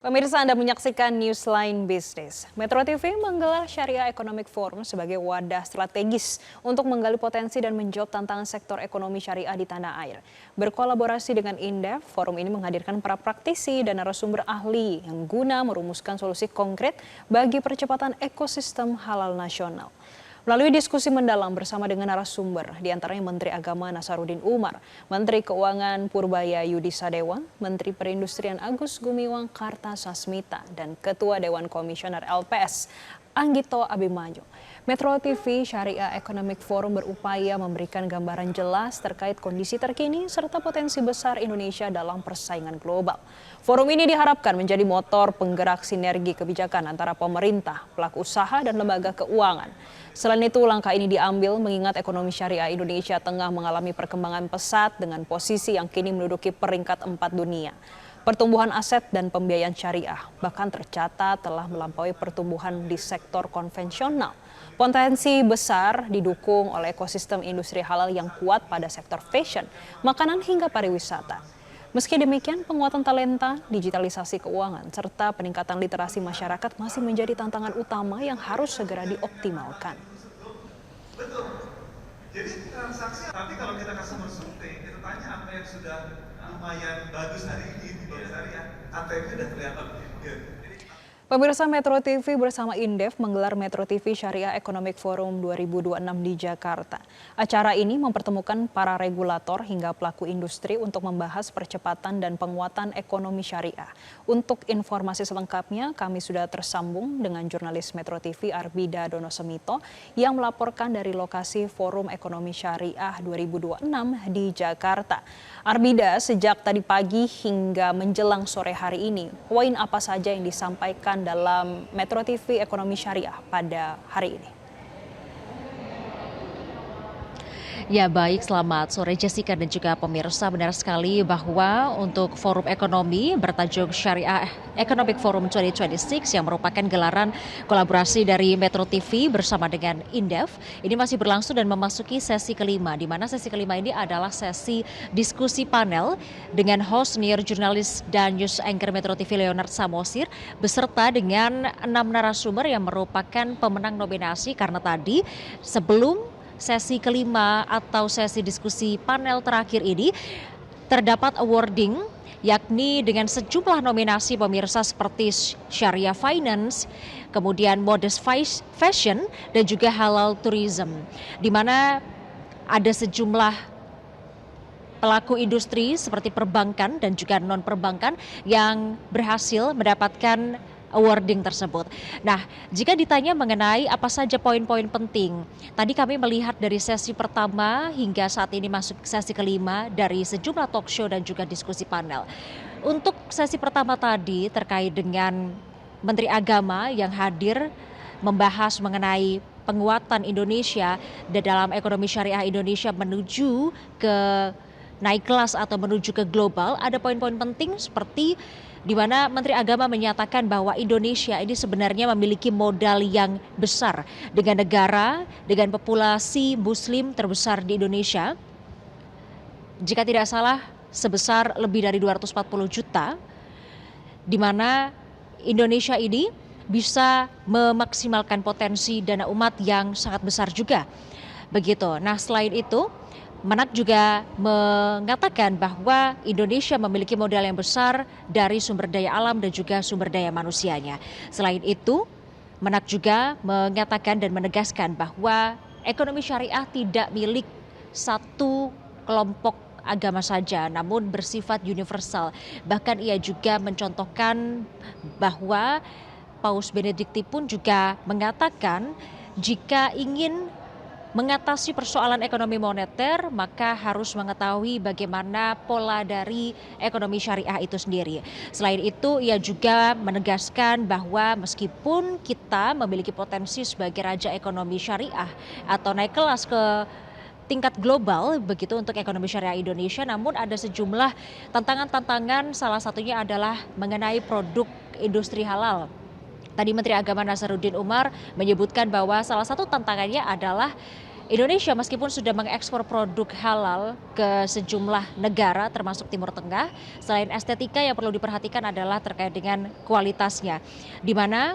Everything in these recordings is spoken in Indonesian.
Pemirsa, Anda menyaksikan Newsline Business. Metro TV menggelar Syariah Economic Forum sebagai wadah strategis untuk menggali potensi dan menjawab tantangan sektor ekonomi syariah di tanah air. Berkolaborasi dengan Indef, forum ini menghadirkan para praktisi dan narasumber ahli yang guna merumuskan solusi konkret bagi percepatan ekosistem halal nasional. Melalui diskusi mendalam bersama dengan narasumber, diantaranya Menteri Agama Nasaruddin Umar, Menteri Keuangan Purbaya Yudi Sadewa, Menteri Perindustrian Agus Gumiwang Kartasasmita, dan Ketua Dewan Komisioner LPS Anggito Abimanyu. Metro TV Syariah Economic Forum berupaya memberikan gambaran jelas terkait kondisi terkini serta potensi besar Indonesia dalam persaingan global. Forum ini diharapkan menjadi motor penggerak sinergi kebijakan antara pemerintah, pelaku usaha, dan lembaga keuangan. Selain itu, langkah ini diambil mengingat ekonomi syariah Indonesia tengah mengalami perkembangan pesat dengan posisi yang kini menduduki peringkat 4 dunia. Pertumbuhan aset dan pembiayaan syariah bahkan tercatat telah melampaui pertumbuhan di sektor konvensional. Potensi besar didukung oleh ekosistem industri halal yang kuat pada sektor fashion, makanan hingga pariwisata. Meski demikian, penguatan talenta, digitalisasi keuangan, serta peningkatan literasi masyarakat masih menjadi tantangan utama yang harus segera dioptimalkan. Betul. Jadi transaksi, tapi kalau kita customer survey, kita tanya apa yang sudah lumayan bagus hari ini di bank syariah, ATM-nya udah kelihatan. Pemirsa, Metro TV bersama Indef menggelar Metro TV Syariah Economic Forum 2026 di Jakarta. Acara ini mempertemukan para regulator hingga pelaku industri untuk membahas percepatan dan penguatan ekonomi syariah. Untuk informasi selengkapnya, kami sudah tersambung dengan jurnalis Metro TV Arbida Donosemito yang melaporkan dari lokasi Forum Ekonomi Syariah 2026 di Jakarta. Arbida, sejak tadi pagi hingga menjelang sore hari ini, poin apa saja yang disampaikan dalam Metro TV Ekonomi Syariah pada hari ini? Ya baik, selamat sore Jessica dan juga pemirsa. Benar sekali bahwa untuk forum ekonomi bertajuk Syariah Economic Forum 2026 yang merupakan gelaran kolaborasi dari Metro TV bersama dengan Indef ini masih berlangsung dan memasuki sesi kelima, di mana sesi kelima ini adalah sesi diskusi panel dengan host senior jurnalis dan news anchor Metro TV Leonard Samosir beserta dengan 6 narasumber yang merupakan pemenang nominasi karena tadi sebelum sesi kelima atau sesi diskusi panel terakhir ini terdapat awarding yakni dengan sejumlah nominasi pemirsa seperti Syariah Finance, kemudian Modest Fashion dan juga Halal Tourism, di mana ada sejumlah pelaku industri seperti perbankan dan juga non-perbankan yang berhasil mendapatkan awarding tersebut. Nah, jika ditanya mengenai apa saja poin-poin penting, tadi kami melihat dari sesi pertama hingga saat ini masuk sesi kelima dari sejumlah talk show dan juga diskusi panel. Untuk sesi pertama tadi terkait dengan Menteri Agama yang hadir membahas mengenai penguatan Indonesia dalam ekonomi syariah Indonesia menuju ke naik kelas atau menuju ke global, ada poin-poin penting seperti di mana Menteri Agama menyatakan bahwa Indonesia ini sebenarnya memiliki modal yang besar dengan negara dengan populasi muslim terbesar di Indonesia. Jika tidak salah sebesar lebih dari 240 juta, di mana Indonesia ini bisa memaksimalkan potensi dana umat yang sangat besar juga. Begitu. Nah, selain itu Menak juga mengatakan bahwa Indonesia memiliki modal yang besar dari sumber daya alam dan juga sumber daya manusianya. Selain itu, Menak juga mengatakan dan menegaskan bahwa ekonomi syariah tidak milik satu kelompok agama saja, namun bersifat universal. Bahkan ia juga mencontohkan bahwa Paus Benedikti pun juga mengatakan jika ingin mengatasi persoalan ekonomi moneter, maka harus mengetahui bagaimana pola dari ekonomi syariah itu sendiri. Selain itu, ia juga menegaskan bahwa meskipun kita memiliki potensi sebagai raja ekonomi syariah atau naik kelas ke tingkat global begitu untuk ekonomi syariah Indonesia, namun ada sejumlah tantangan-tantangan, salah satunya adalah mengenai produk industri halal. Tadi Menteri Agama Nasaruddin Umar menyebutkan bahwa salah satu tantangannya adalah Indonesia meskipun sudah mengekspor produk halal ke sejumlah negara termasuk Timur Tengah, selain estetika yang perlu diperhatikan adalah terkait dengan kualitasnya, di mana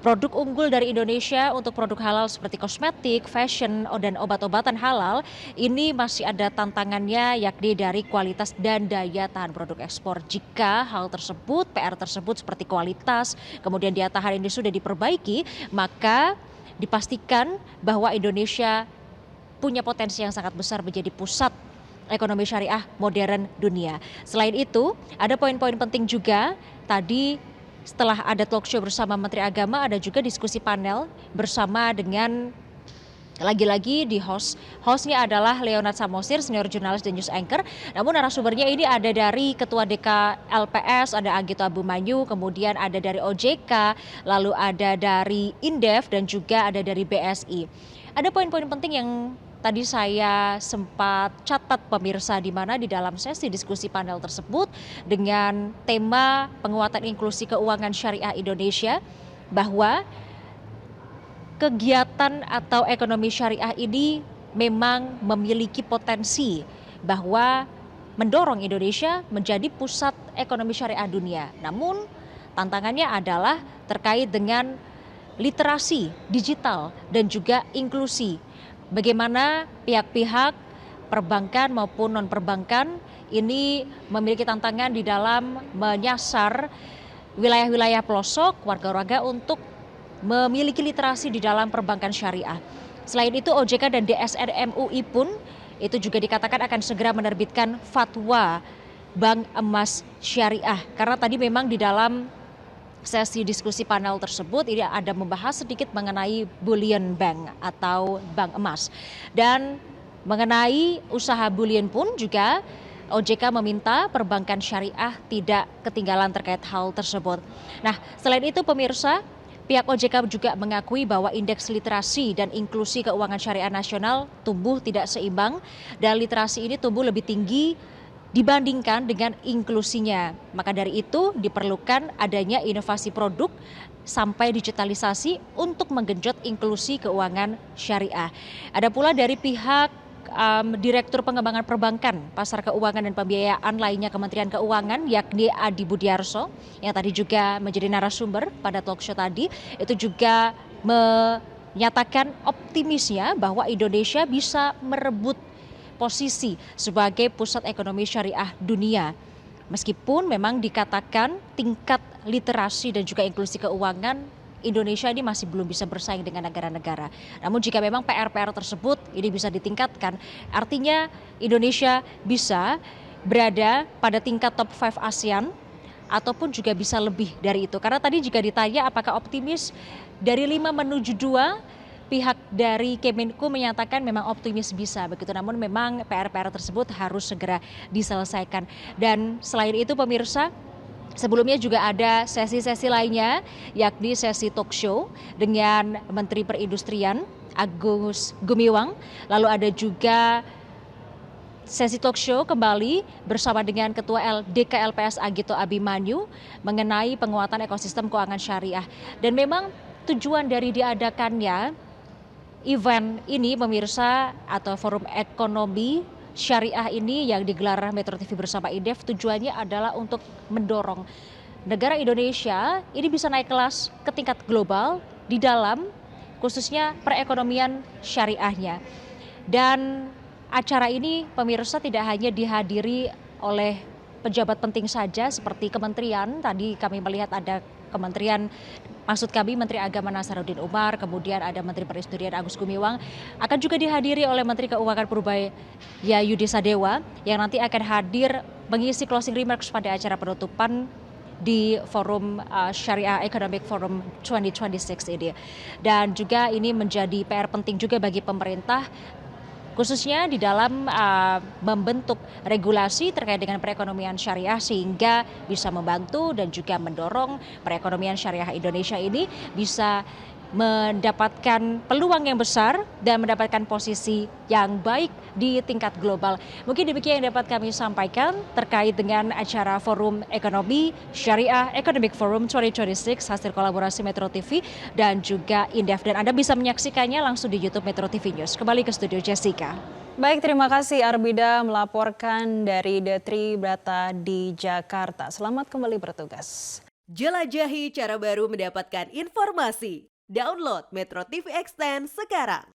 produk unggul dari Indonesia untuk produk halal seperti kosmetik, fashion, dan obat-obatan halal ini masih ada tantangannya, yakni dari kualitas dan daya tahan produk ekspor. Jika hal tersebut, PR tersebut seperti kualitas, kemudian daya tahan ini sudah diperbaiki, maka dipastikan bahwa Indonesia punya potensi yang sangat besar menjadi pusat ekonomi syariah modern dunia. Selain itu, ada poin-poin penting juga tadi. Setelah ada talk show bersama Menteri Agama, ada juga diskusi panel bersama dengan lagi-lagi di hostnya adalah Leonard Samosir, senior jurnalis dan news anchor. Namun narasumbernya ini ada dari Ketua DK LPS, ada Anggito Abimanyu, kemudian ada dari OJK, lalu ada dari Indef dan juga ada dari BSI. Ada poin-poin penting yang tadi saya sempat catat pemirsa, di mana di dalam sesi diskusi panel tersebut dengan tema penguatan inklusi keuangan syariah Indonesia, bahwa kegiatan atau ekonomi syariah ini memang memiliki potensi bahwa mendorong Indonesia menjadi pusat ekonomi syariah dunia. Namun tantangannya adalah terkait dengan literasi digital dan juga inklusi. Bagaimana pihak-pihak perbankan maupun non-perbankan ini memiliki tantangan di dalam menyasar wilayah-wilayah pelosok warga-warga untuk memiliki literasi di dalam perbankan syariah. Selain itu, OJK dan DSN MUI pun itu juga dikatakan akan segera menerbitkan fatwa Bank Emas Syariah. Karena tadi memang di dalam sesi diskusi panel tersebut ini ada membahas sedikit mengenai bullion bank atau bank emas. Dan mengenai usaha bullion pun juga OJK meminta perbankan syariah tidak ketinggalan terkait hal tersebut. Nah, selain itu pemirsa, pihak OJK juga mengakui bahwa indeks literasi dan inklusi keuangan syariah nasional tumbuh tidak seimbang, dan literasi ini tumbuh lebih tinggi dibandingkan dengan inklusinya. Maka dari itu diperlukan adanya inovasi produk sampai digitalisasi untuk menggenjot inklusi keuangan syariah. Ada pula dari pihak Direktur Pengembangan Perbankan, Pasar Keuangan dan Pembiayaan lainnya Kementerian Keuangan, yakni Adi Budiarso, yang tadi juga menjadi narasumber pada talk show tadi, itu juga menyatakan optimisnya bahwa Indonesia bisa merebut posisi sebagai pusat ekonomi syariah dunia. Meskipun memang dikatakan tingkat literasi dan juga inklusi keuangan Indonesia ini masih belum bisa bersaing dengan negara-negara. Namun jika memang PR-PR tersebut ini bisa ditingkatkan, artinya Indonesia bisa berada pada tingkat top 5 ASEAN ataupun juga bisa lebih dari itu. Karena tadi jika ditanya apakah optimis dari 5 menuju 2, pihak dari Kemenku menyatakan memang optimis bisa begitu, namun memang PR-PR tersebut harus segera diselesaikan. Dan selain itu pemirsa, sebelumnya juga ada sesi-sesi lainnya, yakni sesi talk show dengan Menteri Perindustrian Agus Gumiwang, lalu ada juga sesi talk show kembali bersama dengan Ketua DK LPS Anggito Abimanyu mengenai penguatan ekosistem keuangan syariah. Dan memang tujuan dari diadakannya event ini pemirsa atau forum ekonomi syariah ini yang digelar Metro TV bersama Indef, tujuannya adalah untuk mendorong negara Indonesia ini bisa naik kelas ke tingkat global di dalam khususnya perekonomian syariahnya. Dan acara ini pemirsa tidak hanya dihadiri oleh pejabat penting saja seperti kementerian, tadi kami melihat ada kementerian, maksud kami Menteri Agama Nasaruddin Umar, kemudian ada Menteri Perindustrian Agus Gumiwang, akan juga dihadiri oleh Menteri Keuangan Purbaya Yudi Sadewa yang nanti akan hadir mengisi closing remarks pada acara penutupan di forum Syariah Economic Forum 2026 ini. Dan juga ini menjadi PR penting juga bagi pemerintah, khususnya di dalam membentuk regulasi terkait dengan perekonomian syariah sehingga bisa membantu dan juga mendorong perekonomian syariah Indonesia ini bisa mendapatkan peluang yang besar dan mendapatkan posisi yang baik di tingkat global. Mungkin demikian yang dapat kami sampaikan terkait dengan acara Forum Ekonomi Syariah Economic Forum 2026 hasil kolaborasi Metro TV dan juga Indef. Dan Anda bisa menyaksikannya langsung di YouTube Metro TV News. Kembali ke studio Jessica. Baik, terima kasih Arbida melaporkan dari The Tribrata di Jakarta. Selamat kembali bertugas. Jelajahi cara baru mendapatkan informasi. Download Metro TV Extend sekarang.